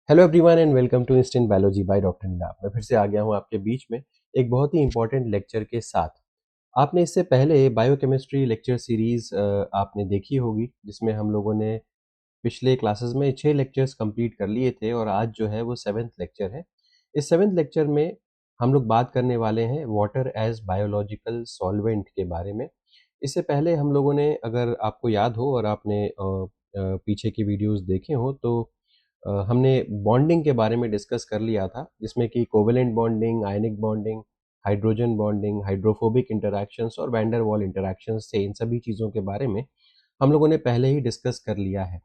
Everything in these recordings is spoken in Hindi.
Hello everyone and welcome to instant biology by doctor Neela. मैं फिर से आ गया हूँ आपके बीच में एक बहुत ही इंपॉर्टेंट लेक्चर के साथ। आपने इससे पहले बायोकेमिस्ट्री लेक्चर सीरीज आपने देखी होगी, जिसमें हम लोगों ने पिछले क्लासेस में 6 लेक्चर्स कंप्लीट कर लिए थे और आज जो है वो 7th लेक्चर है। इस 7th लेक्चर में हम लोग बात करने वाले हैं वाटर एज बायोलॉजिकल सॉल्वेंट के बारे में। इससे पहले हम लोगों ने, अगर आपको याद हो और आपने पीछे की वीडियोस देखे हो, तो हमने बॉन्डिंग के बारे में डिस्कस कर लिया था, जिसमें कि covalent bonding, ionic bonding, hydrogen bonding, hydrophobic interactions और वैन डेर वाल इंटरैक्शंस थे। इन सभी चीज़ों के बारे में हम लोगों ने पहले ही डिस्कस कर लिया है।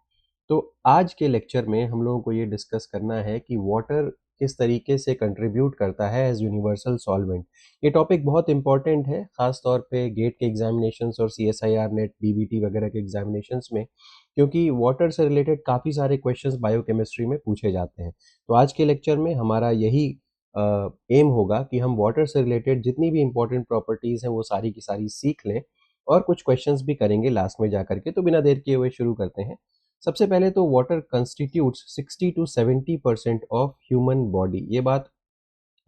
तो आज के लेक्चर में हम लोगों को ये डिस्कस करना है कि वाटर किस तरीके से कंट्रीब्यूट करता है एज यूनिवर्सल सॉल्वेंट। ये टॉपिक बहुत इंपॉर्टेंट है, खास तौर पे गेट के एग्जामिनेशंस और सीएसआईआर नेट डीबीटी वगैरह के एग्जामिनेशंस में, क्योंकि वाटर से रिलेटेड काफ़ी सारे क्वेश्चंस बायोकेमिस्ट्री में पूछे जाते हैं। तो आज के लेक्चर में हमारा यही एम होगा कि हम वाटर से रिलेटेड जितनी भी इंपॉर्टेंट प्रॉपर्टीज़ हैं वो सारी की सारी सीख लें और कुछ क्वेश्चंस भी करेंगे लास्ट में जा करके। तो बिना देर किए हुए शुरू करते हैं। सबसे पहले तो water constitutes 60 to 70% of human body. ये बात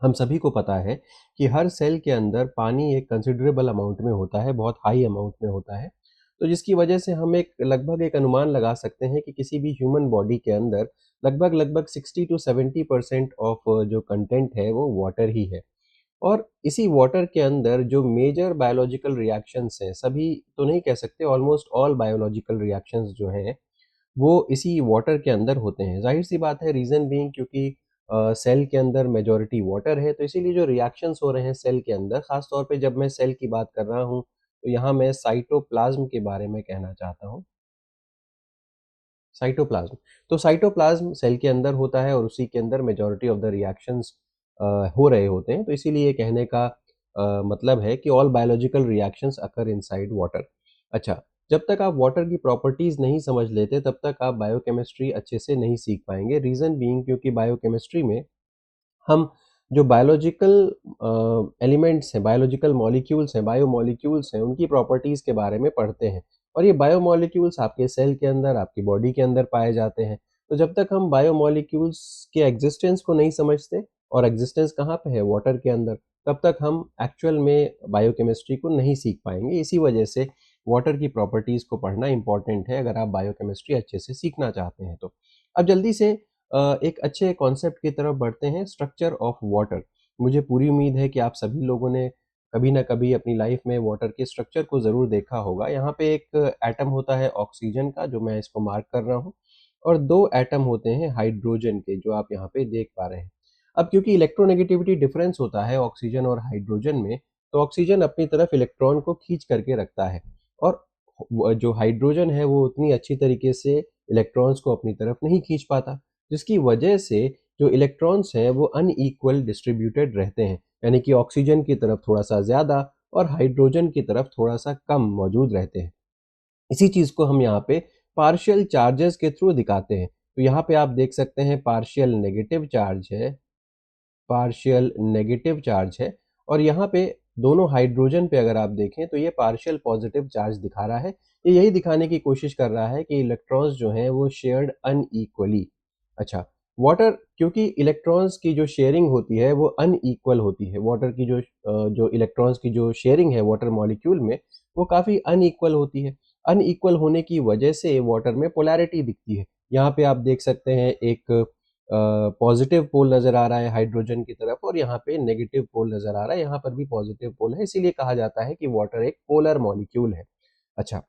हम सभी को पता है कि हर सेल के अंदर पानी एक कंसिडरेबल अमाउंट में होता है, बहुत हाई अमाउंट में होता है। तो जिसकी वजह से हम लगभग एक अनुमान लगा सकते हैं कि किसी भी ह्यूमन बॉडी के अंदर लगभग 60 टू 70% ऑफ जो कंटेंट है वो वाटर ही है। और इसी वाटर के अंदर जो मेजर बायोलॉजिकल रिएक्शंस हैं, सभी तो नहीं कह सकते, ऑलमोस्ट ऑल बायोलॉजिकल रिएक्शंस जो हैं वो इसी वाटर के अंदर होते हैं। ज़ाहिर-सी बात है, रीज़न बीइंग क्योंकि सेल के अंदर मेजॉरिटी वाटर है, तो इसीलिए जो रिएक्शंस हो रहे हैं सेल के अंदर, ख़ास तौर पे जब मैं सेल की बात कर रहा हूँ, तो यहाँ मैं साइटोप्लाज़्म के बारे में कहना चाहता हूँ। साइटोप्लाज़्म, तो साइटोप्लाज़्म सेल के अंदर होता है और उसी के अंदर मेजॉरिटी ऑफ द रिएक्शंस हो रहे होते हैं। तो इसीलिए कहने का मतलब है कि ऑल बायोलॉजिकल रिएक्शंस अकर इनसाइड वाटर। अच्छा, जब तक आप वाटर की प्रॉपर्टीज़ नहीं समझ लेते, तब तक आप बायोकेमिस्ट्री अच्छे से नहीं सीख पाएँगे। रीज़न बीइंग क्योंकि बायोकेमिस्ट्री में हम जो बायोलॉजिकल एलिमेंट्स हैं, बायोलॉजिकल मॉलिक्यूल्स हैं, बायोमॉलिक्यूल्स हैं, उनकी प्रॉपर्टीज़ के बारे में पढ़ते हैं। और ये बायोमॉलिक्यूल्स आपके सेल के अंदर, आपकी बॉडी के अंदर पाए जाते हैं। तो जब तक हम बायोमॉलिक्यूल्स के एग्जिस्टेंस को नहीं समझते, और एग्जिस्टेंस कहाँ पे है? वाटर के अंदर, तब तक हम एक्चुअल में बायोकेमिस्ट्री को नहीं सीख पाएँगे। इसी वजह से वाटर की प्रॉपर्टीज़ को पढ़ना इम्पोर्टेंट है, अगर आप बायोकेमिस्ट्री अच्छे से सीखना चाहते हैं तो। अब जल्दी से एक अच्छे कॉन्सेप्ट की तरफ बढ़ते हैं, स्ट्रक्चर ऑफ वाटर। मुझे पूरी उम्मीद है कि आप सभी लोगों ने कभी ना कभी अपनी लाइफ में वाटर के स्ट्रक्चर को ज़रूर देखा होगा। यहाँ पे एक एटम होता है ऑक्सीजन का, जो मैं इसको मार्क कर रहा हूँ, और 2 एटम होते हैं हाइड्रोजन के, जो आप यहाँ पे देख पा रहे हैं। अब क्योंकि इलेक्ट्रोनेगेटिविटी डिफरेंस होता है ऑक्सीजन और हाइड्रोजन में, तो ऑक्सीजन अपनी तरफ इलेक्ट्रॉन को खींच करके रखता है, और जो हाइड्रोजन है वो उतनी अच्छी तरीके से इलेक्ट्रॉन्स को अपनी तरफ नहीं खींच पाता, जिसकी वजह से जो इलेक्ट्रॉन्स हैं वो अनइक्वल डिस्ट्रीब्यूटेड रहते हैं। यानी कि ऑक्सीजन की तरफ थोड़ा-सा ज़्यादा और हाइड्रोजन की तरफ थोड़ा-सा कम मौजूद रहते हैं। इसी चीज़ को हम यहाँ पे पार्शियल चार्जेस के थ्रू दिखाते हैं। तो यहाँ पे आप देख सकते हैं पार्शियल नेगेटिव चार्ज है, और यहाँ पे दोनों हाइड्रोजन पे अगर आप देखें तो ये पार्शियल पॉजिटिव चार्ज दिखा रहा है। ये यही दिखाने की कोशिश कर रहा है कि इलेक्ट्रॉन्स जो हैं वो शेयर्ड अनइक्वली। अच्छा, वाटर, क्योंकि इलेक्ट्रॉन्स की जो शेयरिंग होती है वो अनइक्वल होती है। वाटर की जो इलेक्ट्रॉन्स की जो शेयरिंग है वाटर मॉलिक्यूल में, वो काफ़ी अनइक्वल होती है। अनइक्वल होने की वजह से वाटर में पोलैरिटी दिखती है। यहाँ पे आप देख सकते हैं एक पॉजिटिव पोल नज़र आ रहा है हाइड्रोजन की तरफ, और यहाँ पे नेगेटिव पोल नज़र आ रहा है, यहाँ पर भी पॉजिटिव पोल है, इसीलिए कहा जाता है कि वाटर एक पोलर मॉलिक्यूल है। अच्छा,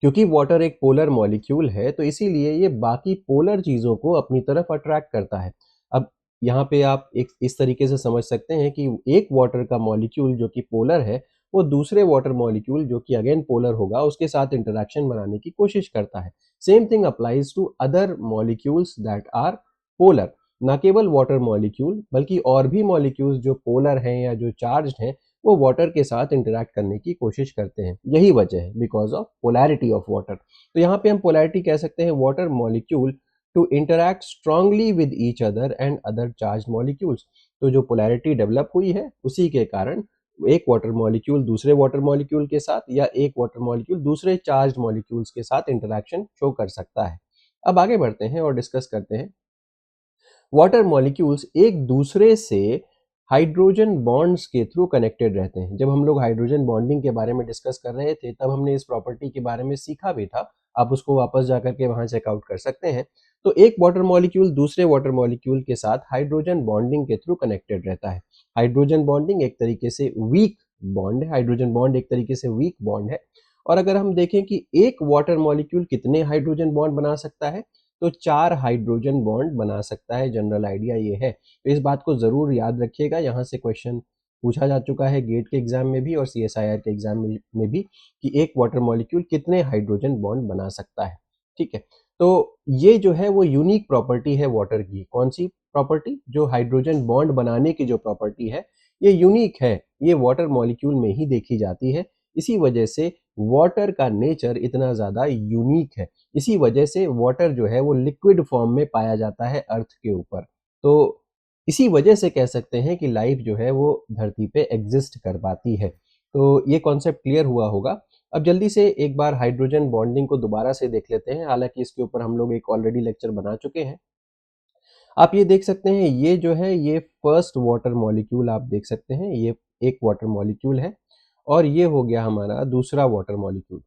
क्योंकि वाटर एक पोलर मॉलिक्यूल है, तो इसीलिए ये बाकी पोलर चीज़ों को अपनी तरफ अट्रैक्ट करता है। अब यहाँ पे आप एक इस तरीके से समझ सकते हैं कि एक वाटर का मॉलिक्यूल जो कि पोलर है, वो दूसरे वाटर मॉलिक्यूल जो कि अगेन पोलर होगा, उसके साथ इंटरैक्शन बनाने की कोशिश करता है। Same thing applies to other molecules that are polar. ना केवल वाटर मॉलिक्यूल, बल्कि और भी मॉलिक्यूल्स जो पोलर हैं या जो चार्ज्ड हैं, वो वाटर के साथ इंटरैक्ट करने की कोशिश करते हैं। यही वजह है, because of polarity of water. तो यहाँ पे हम पोलैरिटी कह सकते हैं water molecule to interact strongly with each other and other charge molecules. तो जो पोलैरिटी डेवलप हुई है, उसी के कारण एक वाटर मॉलिक्यूल दूसरे वाटर मॉलिक्यूल के साथ, या एक वाटर मॉलिक्यूल दूसरे चार्ज मॉलिक्यूल्स के साथ इंटरैक्शन शो कर सकता है। अब आगे बढ़ते हैं और डिस्कस करते हैं वाटर मॉलिक्यूल्स एक दूसरे से हाइड्रोजन बॉन्ड्स के थ्रू कनेक्टेड रहते हैं। जब हम लोग हाइड्रोजन बॉन्डिंग के बारे में डिस्कस कर रहे थे तब हमने इस प्रॉपर्टी के बारे में सीखा भी था। आप उसको वापस जाकर के वहां चेकआउट कर सकते हैं। तो एक वाटर मॉलिक्यूल दूसरे वाटर मॉलिक्यूल के साथ हाइड्रोजन बॉन्डिंग के थ्रू कनेक्टेड रहता है। हाइड्रोजन बॉन्डिंग एक तरीके से वीक बॉन्ड है, हाइड्रोजन बॉन्ड एक तरीके से वीक बॉन्ड है। और अगर हम देखें कि एक वाटर मॉलिक्यूल कितने हाइड्रोजन बॉन्ड बना सकता है, तो 4 हाइड्रोजन बॉन्ड बना सकता है। जनरल आइडिया ये है, तो इस बात को जरूर याद रखिएगा। यहाँ से क्वेश्चन पूछा जा चुका है गेट के एग्जाम में भी और CSIR के एग्जाम में भी, कि एक वाटर मॉलिक्यूल कितने हाइड्रोजन बॉन्ड बना सकता है। ठीक है, तो ये जो है वो यूनिक प्रॉपर्टी है वाटर की। कौन सी प्रॉपर्टी? जो हाइड्रोजन बॉन्ड बनाने की जो प्रॉपर्टी है ये यूनिक है, ये वाटर मॉलिक्यूल में ही देखी जाती है। इसी वजह से वाटर का नेचर इतना ज्यादा यूनिक है। इसी वजह से वाटर जो है वो लिक्विड फॉर्म में पाया जाता है अर्थ के ऊपर। तो इसी वजह से कह सकते हैं कि लाइफ जो है वो धरती पे एग्जिस्ट कर पाती है। तो ये कॉन्सेप्ट क्लियर हुआ होगा। अब जल्दी से एक बार हाइड्रोजन बॉन्डिंग को दोबारा से देख लेते हैं, हालांकि इसके ऊपर हम लोग एक ऑलरेडी लेक्चर बना चुके हैं। आप ये देख सकते हैं, ये जो है ये फर्स्ट वाटर मॉलिक्यूल आप देख सकते हैं, ये एक वाटर मॉलिक्यूल है और ये हो गया हमारा दूसरा वाटर मॉलिक्यूल।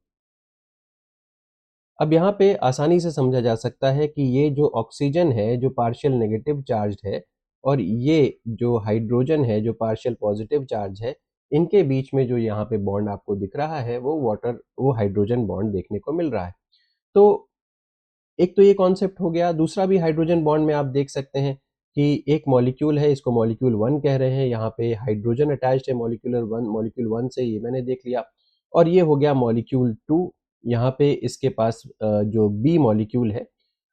अब यहाँ पे आसानी से समझा जा सकता है कि ये जो ऑक्सीजन है जो पार्शियल नेगेटिव चार्ज है और ये जो हाइड्रोजन है जो पार्शियल पॉजिटिव चार्ज है, इनके बीच में जो यहाँ पे बॉन्ड आपको दिख रहा है वो हाइड्रोजन बॉन्ड देखने को मिल रहा है। तो एक तो ये कॉन्सेप्ट हो गया। दूसरा भी हाइड्रोजन बॉन्ड में आप देख सकते हैं कि एक मॉलिक्यूल है, इसको मॉलिक्यूल 1 कह रहे हैं। यहाँ पे हाइड्रोजन अटैच्ड है मॉलिक्यूल 1 से, ये मैंने देख लिया। और ये हो गया मॉलिक्यूल 2। यहाँ पे इसके पास जो बी मॉलिक्यूल है,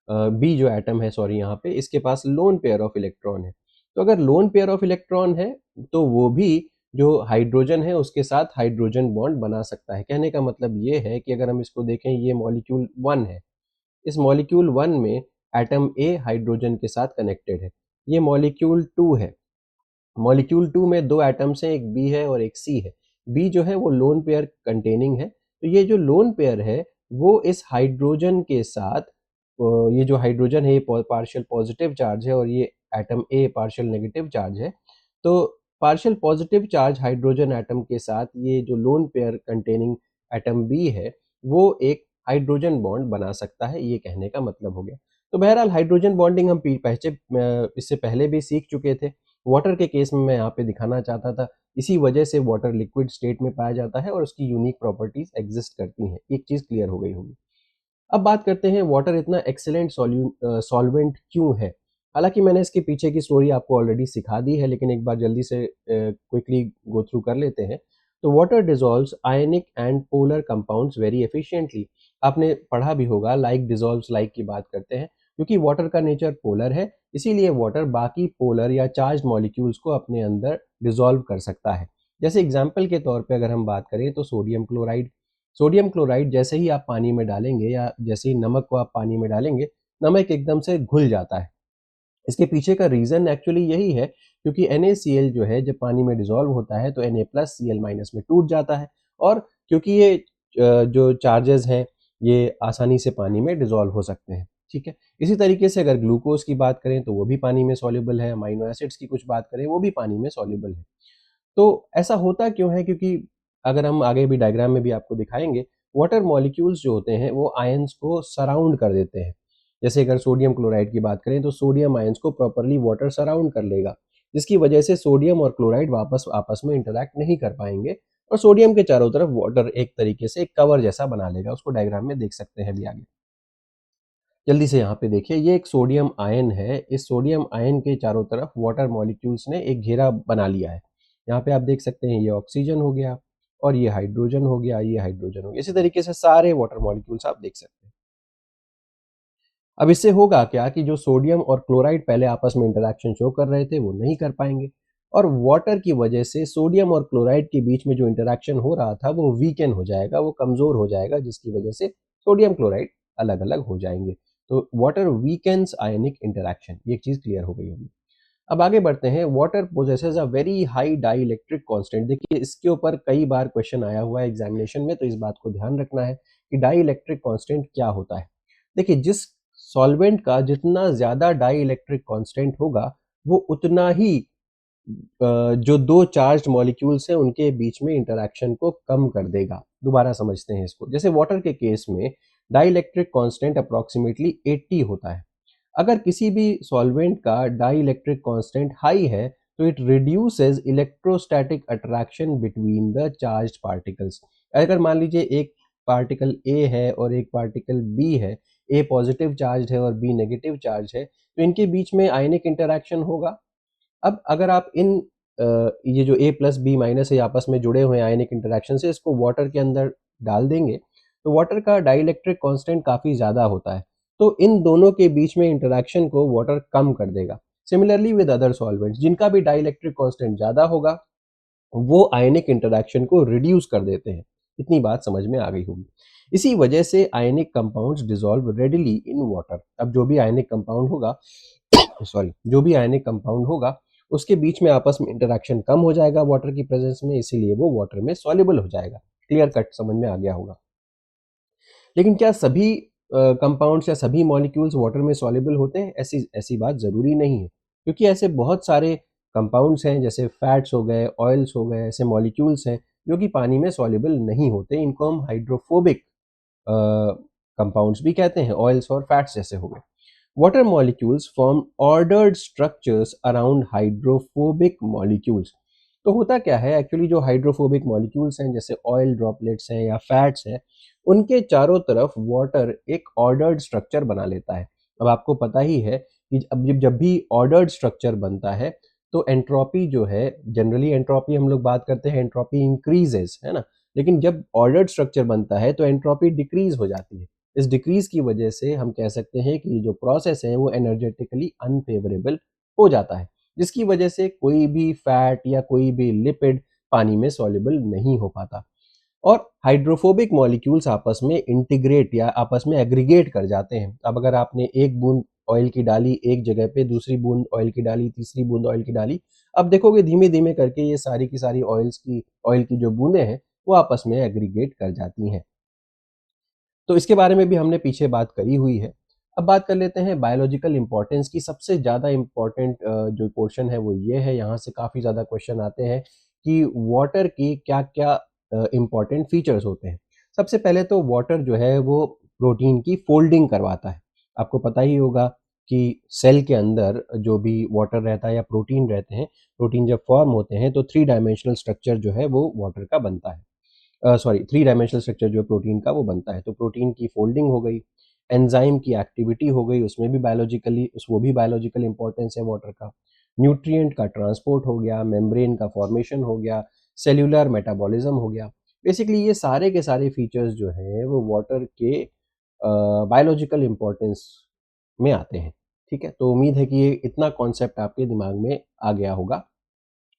बी जो एटम है सॉरी, यहाँ पे इसके पास लोन पेयर ऑफ इलेक्ट्रॉन है। तो अगर लोन पेयर ऑफ इलेक्ट्रॉन है तो वो भी जो हाइड्रोजन है उसके साथ हाइड्रोजन बॉन्ड बना सकता है। कहने का मतलब ये है कि अगर हम इसको देखें, ये मॉलिक्यूल 1 है, इस मॉलिक्यूल 1 में एटम ए हाइड्रोजन के साथ कनेक्टेड है। ये मॉलिक्यूल 2 है, मॉलिक्यूल 2 में 2 एटम्स हैं, एक बी है और एक सी है। बी जो है वो लोन पेयर कंटेनिंग है। तो ये जो लोन पेयर है वो इस हाइड्रोजन के साथ ये जो हाइड्रोजन है ये पार्शियल पॉजिटिव चार्ज है और ये atom A partial negative charge है। तो partial positive charge hydrogen atom के साथ ये जो lone pair containing atom B है वो एक हाइड्रोजन बॉन्ड बना सकता है, ये कहने का मतलब हो गया। तो बहरहाल हाइड्रोजन बॉन्डिंग हम इससे पहले भी सीख चुके थे। वाटर के केस में मैं यहाँ पे दिखाना चाहता था, इसी वजह से वाटर लिक्विड स्टेट में पाया जाता है और उसकी यूनिक प्रॉपर्टीज एग्जिस्ट करती हैं। एक चीज क्लियर हो गई होगी। अब बात करते हैं वाटर इतना एक्सीलेंट सॉल्वेंट क्यों है। हालांकि मैंने इसके पीछे की स्टोरी आपको ऑलरेडी सिखा दी है, लेकिन एक बार जल्दी से क्विकली गो थ्रू कर लेते हैं। तो water dissolves ionic and polar compounds very efficiently. आपने पढ़ा भी होगा, लाइक डिजॉल्व्स लाइक की बात करते हैं, क्योंकि वाटर का नेचर पोलर है, इसीलिए वाटर बाकी पोलर या चार्ज मॉलिक्यूल्स को अपने अंदर डिजॉल्व कर सकता है। जैसे एग्जाम्पल के तौर पे अगर हम बात करें तो सोडियम क्लोराइड जैसे ही आप पानी में डालेंगे या जैसे ही नमक को आप पानी में डालेंगे, नमक एकदम से घुल जाता है। इसके पीछे का रीजन एक्चुअली यही है, क्योंकि NaCl जो है जब पानी में डिसॉल्व होता है तो Na+Cl- में टूट जाता है। और क्योंकि ये जो चार्जेस हैं ये आसानी से पानी में डिसॉल्व हो सकते हैं। ठीक है, इसी तरीके से अगर ग्लूकोज की बात करें तो वो भी पानी में सॉल्युबल है, अमीनो एसिड्स की कुछ बात करें वो भी पानी में सॉल्युबल है। तो ऐसा होता क्यों है? क्योंकि अगर हम आगे भी डायग्राम में भी आपको दिखाएंगे, वाटर मॉलिक्यूल्स जो होते हैं वो आयंस को सराउंड कर देते हैं। जैसे अगर सोडियम क्लोराइड की बात करें तो सोडियम आयंस को प्रॉपरली वाटर सराउंड कर लेगा, जिसकी वजह से सोडियम और क्लोराइड वापस आपस में इंटरैक्ट नहीं कर पाएंगे और सोडियम के चारों तरफ वाटर एक तरीके से एक कवर जैसा बना लेगा। उसको डायग्राम में देख सकते हैं अभी आगे। जल्दी से यहाँ पे देखिए, ये एक सोडियम आयन है। इस सोडियम आयन के चारों तरफ वाटर मॉलिक्यूल्स ने एक घेरा बना लिया है। यहाँ पे आप देख सकते हैं ये ऑक्सीजन हो गया और ये हाइड्रोजन हो गया, ये हाइड्रोजन हो गया। इसी तरीके से सारे वाटर मॉलिक्यूल्स आप देख सकते हैं। अब इससे होगा क्या कि जो सोडियम और क्लोराइड पहले आपस में इंटरेक्शन शो कर रहे थे वो नहीं कर पाएंगे, और वाटर की वजह से सोडियम और क्लोराइड के बीच में जो इंटरेक्शन हो रहा था वो वीकन हो जाएगा, वो कमजोर हो जाएगा, जिसकी वजह से सोडियम क्लोराइड अलग अलग हो जाएंगे। तो वाटर वीकेंस आयनिक इंटरेक्शन, ये एक चीज क्लियर हो गई होगी। अब आगे बढ़ते हैं। Water possesses a very high dielectric constant. देखिए इसके ऊपर कई बार क्वेश्चन आया हुआ है एग्जामिनेशन में, तो इस बात को ध्यान रखना है कि डाई इलेक्ट्रिक कॉन्स्टेंट क्या होता है। देखिए जिस सॉल्वेंट का जितना ज़्यादा डाई इलेक्ट्रिक कांस्टेंट होगा, वो उतना ही जो दो चार्ज्ड मॉलिक्यूल्स हैं उनके बीच में इंटरैक्शन को कम कर देगा। दोबारा समझते हैं इसको। जैसे वाटर के केस में डाई इलेक्ट्रिक कांस्टेंट अप्रॉक्सिमेटली 80 होता है। अगर किसी भी सॉल्वेंट का डाई इलेक्ट्रिक कांस्टेंट हाई है, तो it reduces electrostatic attraction between the charged particles. अगर मान लीजिए एक पार्टिकल ए है और एक पार्टिकल बी है, ए पॉजिटिव चार्ज है और बी नेगेटिव चार्ज है, तो इनके बीच में आयनिक इंटरैक्शन होगा। अब अगर आप इन ये जो ए प्लस बी माइनस है आपस में जुड़े हुए आयनिक इंटरैक्शन से इसको वाटर के अंदर डाल देंगे, तो वाटर का डाइलेक्ट्रिक कांस्टेंट काफ़ी ज़्यादा होता है, तो इन दोनों के बीच में इंटरैक्शन को वाटर कम कर देगा। सिमिलरली विद अदर सॉल्वेंट्स, जिनका भी डाइलेक्ट्रिक कांस्टेंट ज़्यादा होगा, वो आयनिक इंटरैक्शन को रिड्यूस कर देते हैं। इतनी बात समझ में आ गई होगी। इसी वजह से ionic compounds dissolve readily in water. अब जो भी आयनिक कंपाउंड होगा सॉरी, जो भी आयनिक कंपाउंड होगा, उसके बीच में आपस में इंटरैक्शन कम हो जाएगा वाटर की प्रेजेंस में, इसीलिए वो वाटर में सॉल्युबल हो जाएगा। क्लियर कट समझ में आ गया होगा। लेकिन क्या सभी कंपाउंड्स या सभी मॉलिक्यूल्स वाटर में सॉल्युबल होते हैं? ऐसी ऐसी बात ज़रूरी नहीं है, क्योंकि ऐसे बहुत सारे कंपाउंड्स हैं, जैसे फैट्स हो गए, ऑयल्स हो गए, ऐसे मॉलिक्यूल्स हैं जो कि पानी में सॉल्युबल नहीं होते। इनको हम हाइड्रोफोबिक कंपाउंड्स भी कहते हैं, ऑयल्स और फैट्स जैसे हो गए। Water molecules form ordered structures around hydrophobic molecules। तो होता क्या है एक्चुअली, जो हाइड्रोफोबिक मॉलिक्यूल्स हैं जैसे ऑयल ड्रॉपलेट्स हैं या फैट्स हैं, उनके चारों तरफ वाटर एक ऑर्डर्ड स्ट्रक्चर बना लेता है। अब आपको पता ही है कि अब जब भी ऑर्डर्ड स्ट्रक्चर बनता है, तो एंट्रोपी जो है, जनरली एंट्रोपी हम लोग बात करते हैं एंट्रोपी इंक्रीजेस, है ना। लेकिन जब ऑर्डर्ड स्ट्रक्चर बनता है तो एंट्रोपी डिक्रीज हो जाती है। इस डिक्रीज की वजह से हम कह सकते हैं कि जो प्रोसेस है वो एनर्जेटिकली अनफेवरेबल हो जाता है, जिसकी वजह से कोई भी फैट या कोई भी लिपिड पानी में सॉल्युबल नहीं हो पाता। और हाइड्रोफोबिक मॉलिक्यूल्स आपस में इंटीग्रेट या आपस में एग्रीगेट कर जाते हैं। अब अगर आपने एक बूंद ऑयल की डाली एक जगह पे, दूसरी बूंद ऑयल की डाली, तीसरी बूंद ऑयल की डाली, अब देखोगे धीमे धीमे करके ये सारी की सारी ऑयल की जो बूंदें हैं वो आपस में एग्रीगेट कर जाती हैं। तो इसके बारे में भी हमने पीछे बात करी हुई है। अब बात कर लेते हैं बायोलॉजिकल इंपॉर्टेंस की। सबसे ज़्यादा इम्पॉर्टेंट जो पोर्शन है वो ये है, यहाँ से काफ़ी ज़्यादा क्वेश्चन आते हैं कि वाटर की क्या-क्या इम्पॉर्टेंट फीचर्स होते हैं। सबसे पहले तो वाटर जो है वो प्रोटीन की फोल्डिंग करवाता है। आपको पता ही होगा कि सेल के अंदर जो भी वाटर रहता है या प्रोटीन रहते हैं, प्रोटीन जब फॉर्म होते हैं तो 3 डायमेंशनल स्ट्रक्चर जो है वो वाटर का बनता है। सॉरी, 3 डायमेंशनल स्ट्रक्चर जो है प्रोटीन का वो बनता है। तो प्रोटीन की फोल्डिंग हो गई, एंजाइम की एक्टिविटी हो गई, उसमें भी बायोलॉजिकली वो भी बायोलॉजिकल इंपॉर्टेंस है वाटर का। न्यूट्रिएंट का ट्रांसपोर्ट हो गया, मेम्ब्रेन का फॉर्मेशन हो गया, सेल्यूलर मेटाबॉलिज्म हो गया। बेसिकली ये सारे के सारे फीचर्स जो हैं वो वाटर के बायोलॉजिकल इंपॉर्टेंस में आते हैं। ठीक है? तो उम्मीद है कि ये इतना कॉन्सेप्ट आपके दिमाग में आ गया होगा।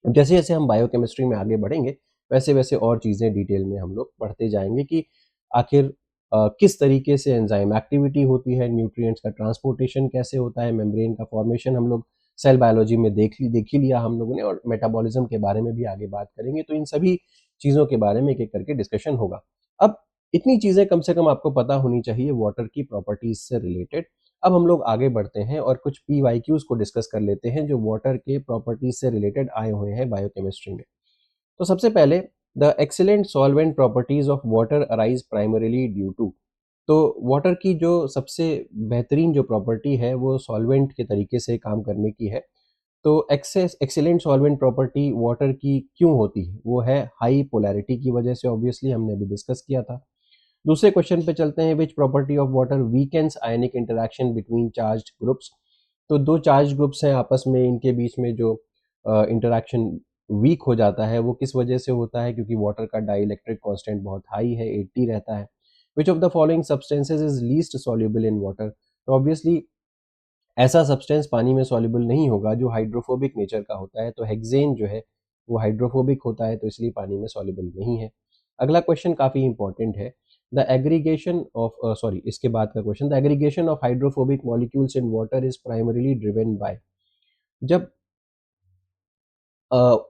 जैसे-जैसे हम बायोकेमिस्ट्री में आगे बढ़ेंगे, वैसे-वैसे और चीज़ें डिटेल में हम लोग पढ़ते जाएँगे कि आखिर किस तरीके से एंजाइम एक्टिविटी होती है, न्यूट्रिएंट्स का ट्रांसपोर्टेशन कैसे होता है, मेम्ब्रेन का फॉर्मेशन हम लोग सेल बायोलॉजी में देख ही लिया हम लोगों ने, और मेटाबॉलिज्म के बारे में भी आगे बात करेंगे। तो इन सभी चीज़ों के बारे में एक-एक करके डिस्कशन होगा। अब इतनी चीज़ें कम से कम आपको पता होनी चाहिए वाटर की प्रॉपर्टीज़ से रिलेटेड। अब हम लोग आगे बढ़ते हैं और कुछ पीवाईक्यूज़ को डिस्कस कर लेते हैं जो वाटर के प्रॉपर्टीज़ से रिलेटेड आए हुए हैं बायोकेमिस्ट्री में। तो सबसे पहले, the excellent solvent properties of water arise primarily due to. तो वाटर की जो सबसे बेहतरीन जो प्रॉपर्टी है वो सॉल्वेंट के तरीके से काम करने की है। तो एक्सीलेंट सॉल्वेंट प्रॉपर्टी वाटर की क्यों होती है? वो है हाई पोलैरिटी की वजह से, ऑब्वियसली हमने अभी डिस्कस किया था। दूसरे क्वेश्चन पे चलते हैं, which property of water weakens ionic interaction between charged groups. तो दो चार्ज ग्रुप्स हैं आपस में, इनके बीच में जो इंटरेक्शन वीक हो जाता है वो किस वजह से होता है? क्योंकि वाटर का डाइलेक्ट्रिक कांस्टेंट बहुत हाई है, 80 रहता है। Which of the following substances is least soluble in water. तो ऑब्वियसली ऐसा सब्सटेंस पानी में सॉल्युबल नहीं होगा जो हाइड्रोफोबिक नेचर का होता है। तो हेक्सेन जो है वो हाइड्रोफोबिक होता है, तो इसलिए पानी में सॉल्युबल नहीं है। अगला क्वेश्चन काफ़ी इंपॉर्टेंट है। द एग्रीगेशन ऑफ सॉरी इसके बाद का question, the aggregation of hydrophobic molecules in water is primarily driven by. जब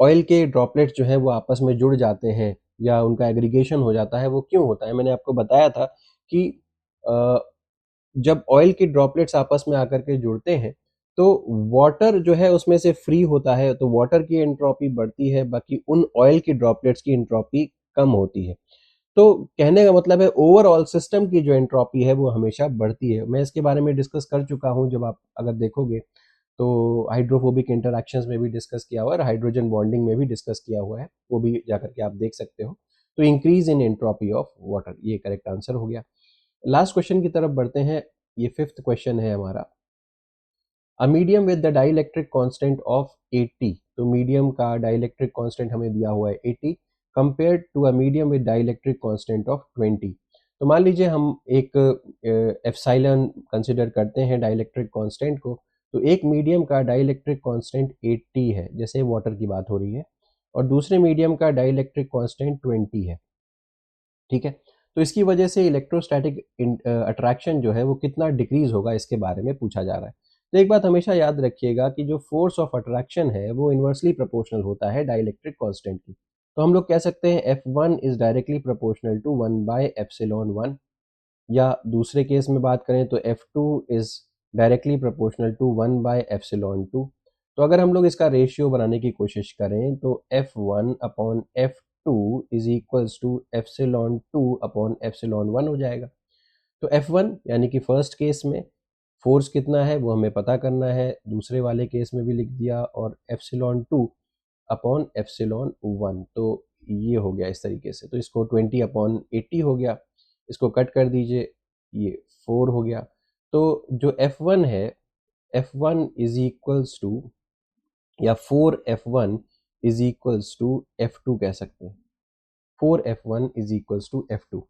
ऑयल के ड्रॉपलेट्स जो हैं वो आपस में जुड़ जाते हैं या उनका एग्रीगेशन हो जाता है, वो क्यों होता है? मैंने आपको बताया था कि अ, जब ऑयल की ड्रॉपलेट्स आपस में आकर के जुड़ते हैं तो वाटर जो है उसमें से फ्री होता है, तो वाटर की एंट्रोपी बढ़ती है, बाकी उन ऑयल की ड्रॉपलेट्स की एंट्रोपी कम होती है। तो कहने का मतलब है ओवरऑल सिस्टम की जो एंट्रोपी है वो हमेशा बढ़ती है। मैं इसके बारे में डिस्कस कर चुका हूँ, जब आप अगर देखोगे तो हाइड्रोफोबिक इंटरैक्शंस में भी डिस्कस किया हुआ है और हाइड्रोजन बॉन्डिंग में भी डिस्कस किया हुआ है, वो भी जाकर के आप देख सकते हो। तो increase in entropy of water, ये करेक्ट आंसर हो गया। लास्ट क्वेश्चन की तरफ बढ़ते हैं। ये फिफ्थ क्वेश्चन है हमारा। अ medium with the dielectric constant of 80, तो मीडियम का डाइलेक्ट्रिक कांस्टेंट हमें दिया हुआ है 80, compared to a medium with dielectric constant of 20। तो मान लीजिए हम एक एप्सिलॉन कंसिडर करते हैं डाइलेक्ट्रिक कांस्टेंट को, तो एक मीडियम का डाइलेक्ट्रिक कांस्टेंट 80 है, जैसे वाटर की बात हो रही है, और दूसरे मीडियम का डाइलेक्ट्रिक कांस्टेंट 20 है। ठीक है, तो इसकी वजह से इलेक्ट्रोस्टैटिक अट्रैक्शन जो है वो कितना डिक्रीज होगा, इसके बारे में पूछा जा रहा है। तो एक बात हमेशा याद रखिएगा कि जो फोर्स ऑफ अट्रैक्शन है वो इन्वर्सली प्रोपोर्शनल होता है डाइलेक्ट्रिक कांस्टेंट की। तो हम लोग कह सकते हैं F1 is directly proportional to 1/ε1, या दूसरे केस में बात करें तो F2 is directly proportional to 1/ε2। तो अगर हम लोग इसका रेशियो बनाने की कोशिश करें तो F1/F2 इज इक्वल्स टू ε2/ε1 हो जाएगा। तो F1 यानी कि फर्स्ट केस में फोर्स कितना है वो हमें पता करना है, दूसरे वाले केस में भी लिख दिया, और ε2/ε1, तो ये हो गया इस तरीके से। तो इसको 20/80 हो गया, इसको कट कर दीजिए, ये 4 हो गया। तो जो F1 है, F1 इज इक्वल्स टू, या 4F1 is equals to F2 कह सकते हैं। 4F1 is equals to F2।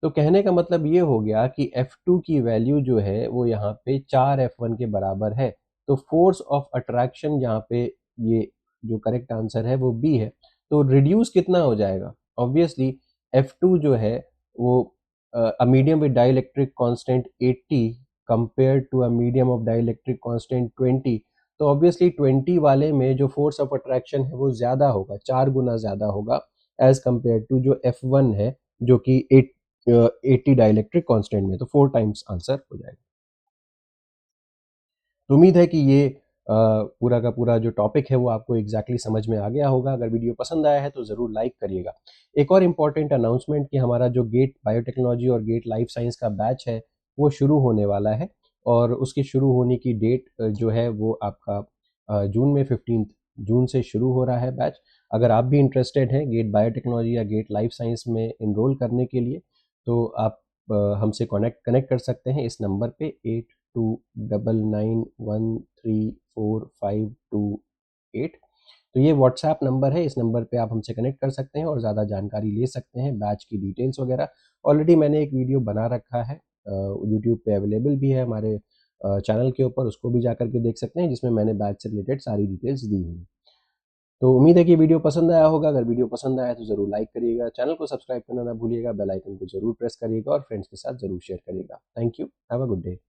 तो कहने का मतलब ये हो गया कि F2 की वैल्यू जो है वो यहाँ पे 4F1 के बराबर है। तो फोर्स ऑफ अट्रैक्शन यहाँ पे, ये जो करेक्ट आंसर है वो बी है। तो रिड्यूस कितना हो जाएगा? ऑब्वियसली F2 जो है वो a medium with dielectric constant 80 compared to a medium of dielectric constant 20, तो ऑब्वियसली 20 वाले में जो फोर्स ऑफ अट्रैक्शन है वो ज़्यादा होगा, 4 गुना ज़्यादा होगा एज कंपेयर टू जो F1 है, जो कि 80 डाइलेक्ट्रिक कांस्टेंट में। तो 4 टाइम्स आंसर हो जाएगा। तो उम्मीद है कि ये पूरा का पूरा जो टॉपिक है वो आपको एग्जैक्टली समझ में आ गया होगा। अगर वीडियो पसंद आया है तो ज़रूर लाइक करिएगा। एक और इम्पॉर्टेंट अनाउंसमेंट कि हमारा जो गेट बायोटेक्नोलॉजी और गेट लाइफ साइंस का बैच है वो शुरू होने वाला है, और उसके शुरू होने की डेट जो है वो आपका जून में 15 जून से शुरू हो रहा है बैच। अगर आप भी इंटरेस्टेड हैं गेट बायोटेक्नोलॉजी या गेट लाइफ साइंस में इनरोल करने के लिए, तो आप हमसे कनेक्ट कर सकते हैं इस नंबर पे 8299134528। तो ये व्हाट्सएप नंबर है, इस नंबर पे आप हमसे कनेक्ट कर सकते हैं और ज़्यादा जानकारी ले सकते हैं, बैच की डिटेल्स वगैरह। ऑलरेडी मैंने एक वीडियो बना रखा है, यूट्यूब पे अवेलेबल भी है हमारे चैनल के ऊपर, उसको भी जाकर के देख सकते हैं, जिसमें मैंने बैच से रिलेटेड सारी डिटेल्स दी हुई हैं। तो उम्मीद है कि वीडियो पसंद आया होगा। अगर वीडियो पसंद आया तो ज़रूर लाइक करिएगा, चैनल को सब्सक्राइब करना ना भूलिएगा, बेल आइकन को ज़रूर प्रेस करिएगा और फ्रेंड्स के साथ ज़रूर शेयर करिएगा। Thank you, have a good day.